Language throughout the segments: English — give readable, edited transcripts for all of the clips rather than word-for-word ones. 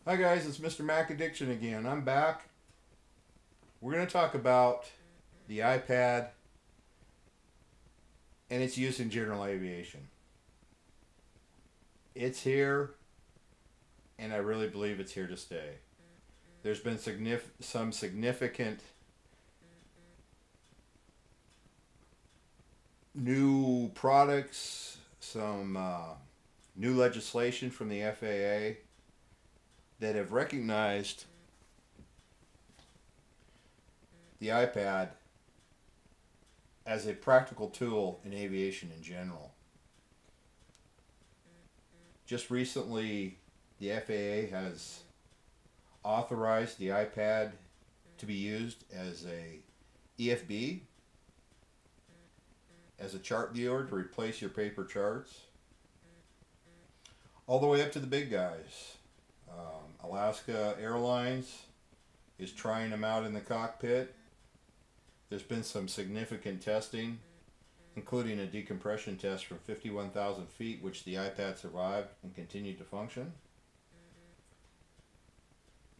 Hi guys, it's Mr. Mac Addiction again. I'm back. We're going to talk about the iPad and its use in general aviation. It's here, and I really believe it's here to stay. There's been some significant new products, some new legislation from the FAA that have recognized the iPad as a practical tool in aviation in general. Just recently, the FAA has authorized the iPad to be used as a EFB, as a chart viewer to replace your paper charts, all the way up to the big guys. Alaska Airlines is trying them out in the cockpit. There's been some significant testing, including a decompression test from 51,000 feet, which the iPad survived and continued to function.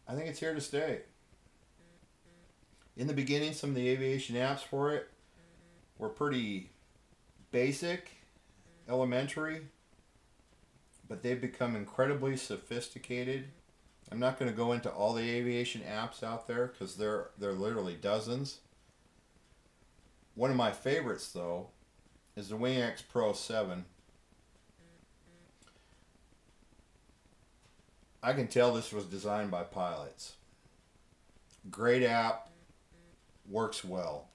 I think it's here to stay. In the beginning, some of the aviation apps for it were pretty basic, elementary, but they've become incredibly sophisticated. I'm not going to go into all the aviation apps out there because there are literally dozens. One of my favorites, though, is the WingX Pro 7. I can tell this was designed by pilots. Great app, works well.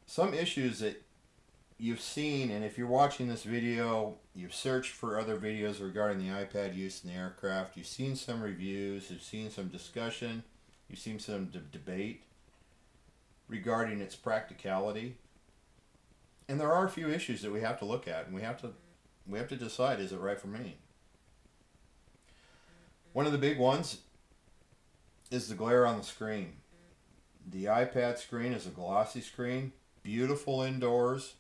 Some issues that you've seen, and if you're watching this video, you've searched for other videos regarding the iPad use in the aircraft, you've seen some reviews, you've seen some discussion, you've seen some debate regarding its practicality. And there are a few issues that we have to look at, and we have to decide, is it right for me? One of the big ones is the glare on the screen. The iPad screen is a glossy screen, beautiful indoors.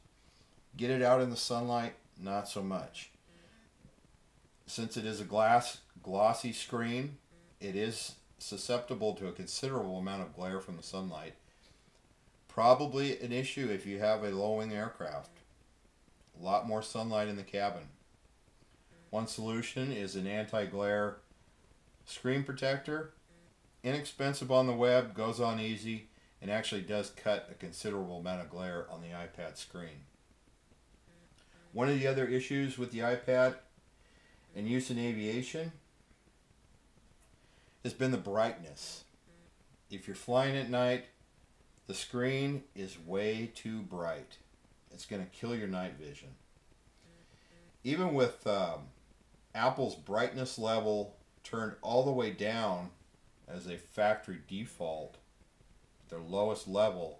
Get it out in the sunlight, not so much. Since it is a glossy screen, it is susceptible to a considerable amount of glare from the sunlight. Probably an issue if you have a low-wing aircraft. A lot more sunlight in the cabin. One solution is an anti-glare screen protector. Inexpensive on the web, goes on easy, and actually does cut a considerable amount of glare on the iPad screen. One of the other issues with the iPad and use in aviation has been the brightness. If you're flying at night, the screen is way too bright. It's going to kill your night vision. Even with Apple's brightness level turned all the way down as a factory default, their lowest level,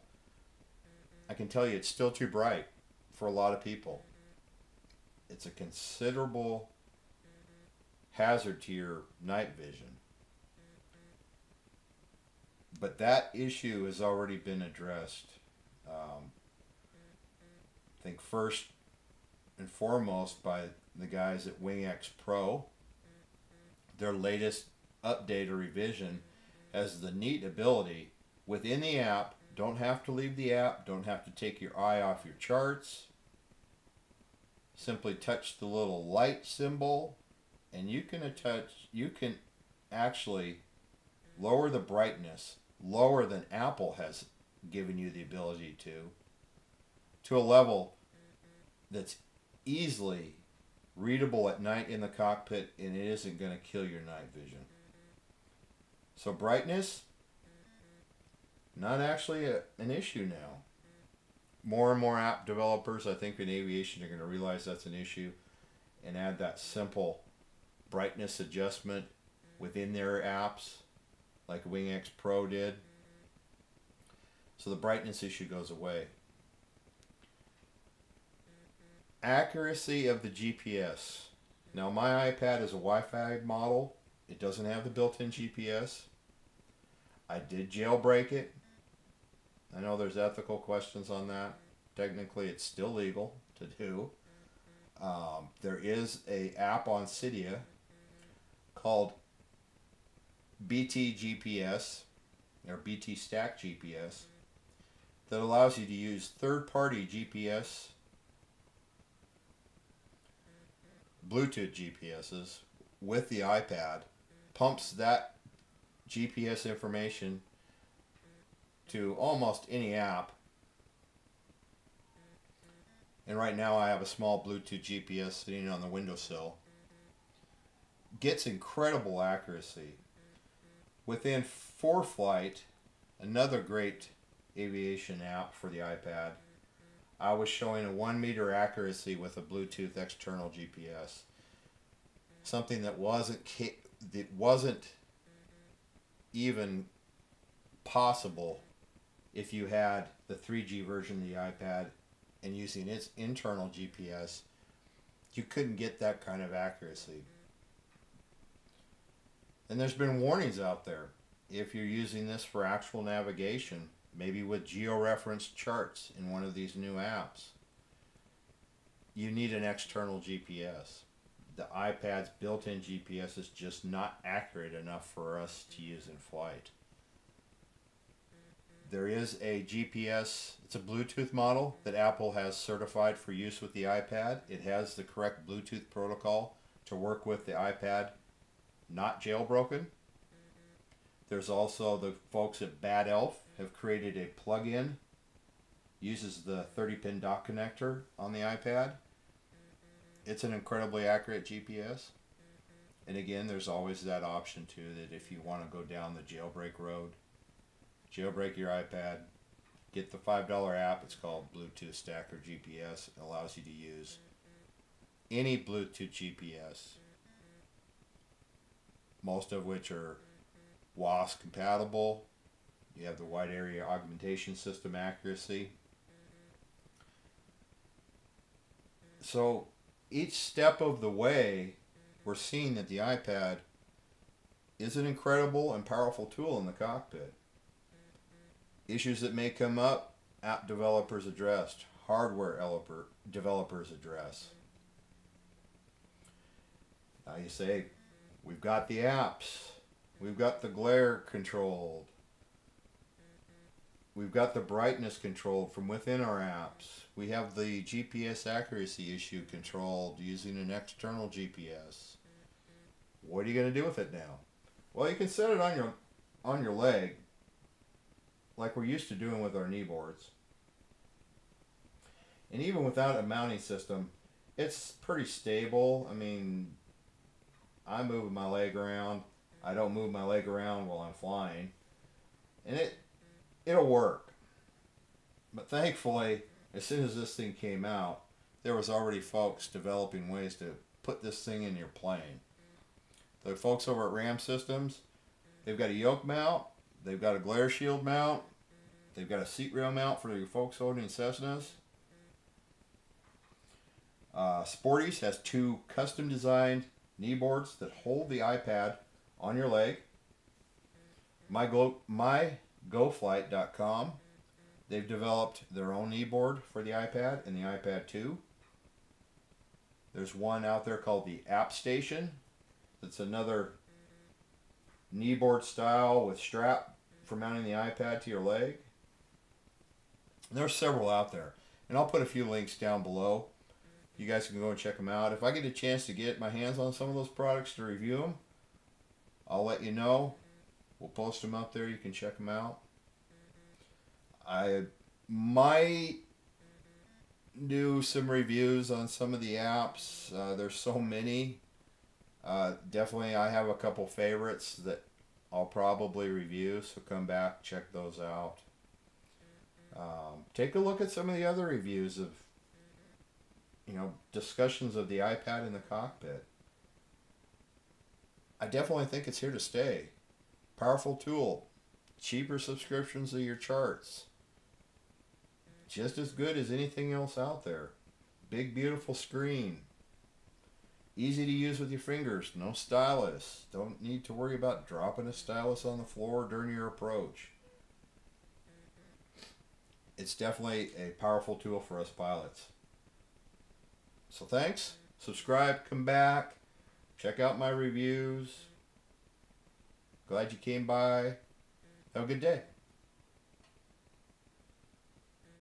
I can tell you it's still too bright for a lot of people. It's a considerable hazard to your night vision. But that issue has already been addressed. I think first and foremost by the guys at WingX Pro. Their latest update or revision has the neat ability within the app, don't have to leave the app, don't have to take your eye off your charts. Simply touch the little light symbol and you can actually lower the brightness lower than Apple has given you the ability to a level that's easily readable at night in the cockpit, and it isn't going to kill your night vision. So brightness, not actually an issue now. More and more app developers, I think, in aviation are going to realize that's an issue and add that simple brightness adjustment within their apps like WingX Pro did. So the brightness issue goes away. Accuracy of the GPS. Now my iPad is a Wi-Fi model. It doesn't have the built-in GPS. I did jailbreak it. I know there's ethical questions on that. Technically, it's still legal to do. There is an app on Cydia called BT GPS or BT Stack GPS that allows you to use third-party GPS, Bluetooth GPSs with the iPad, pumps that GPS information to almost any app. And right now I have a small Bluetooth GPS sitting on the windowsill. Gets incredible accuracy. Within ForeFlight, another great aviation app for the iPad, I was showing a 1 meter accuracy with a Bluetooth external GPS. Something that wasn't even possible if you had the 3G version of the iPad and using its internal GPS. You couldn't get that kind of accuracy. And there's been warnings out there. If you're using this for actual navigation, maybe with georeferenced charts in one of these new apps, you need an external GPS. The iPad's built-in GPS is just not accurate enough for us to use in flight. There is a GPS, it's a Bluetooth model that Apple has certified for use with the iPad. It has the correct Bluetooth protocol to work with the iPad, not jailbroken. There's also the folks at Bad Elf have created a plug-in, uses the 30-pin dock connector on the iPad. It's an incredibly accurate GPS. And again, there's always that option too, that if you want to go down the jailbreak road, jailbreak your iPad, get the $5 app. It's called Bluetooth Stacker GPS. It allows you to use any Bluetooth GPS, most of which are WASP compatible. You have the wide area augmentation system accuracy. So each step of the way, we're seeing that the iPad is an incredible and powerful tool in the cockpit. Issues that may come up, app developers addressed, hardware developers address. Now you say, we've got the apps, we've got the glare controlled, we've got the brightness controlled from within our apps, we have the GPS accuracy issue controlled using an external GPS. What are you going to do with it now? Well, you can set it on your leg, like we're used to doing with our knee boards. And even without a mounting system, it's pretty stable. I mean, I move my leg around. I don't move my leg around while I'm flying. And it'll work. But thankfully, as soon as this thing came out, there was already folks developing ways to put this thing in your plane. The folks over at Ram Systems, they've got a yoke mount, they've got a glare shield mount, they've got a seat rail mount for your folks holding Cessnas. Sporties has 2 custom designed knee boards that hold the iPad on your leg. MyGoFlight.com, they've developed their own knee board for the iPad and the iPad 2. There's one out there called the App Station. That's another knee board style with strap for mounting the iPad to your leg. And there's several out there. And I'll put a few links down below. You guys can go and check them out. If I get a chance to get my hands on some of those products to review them, I'll let you know. We'll post them up there. You can check them out. I might do some reviews on some of the apps. There's so many. Definitely I have a couple favorites that I'll probably review, so come back, check those out. Take a look at some of the other reviews of, discussions of the iPad in the cockpit. I definitely think it's here to stay. Powerful tool. Cheaper subscriptions of your charts. Just as good as anything else out there. Big, beautiful screen. Easy to use with your fingers. No stylus. Don't need to worry about dropping a stylus on the floor during your approach. It's definitely a powerful tool for us pilots. So thanks. Subscribe. Come back. Check out my reviews. Glad you came by. Have a good day.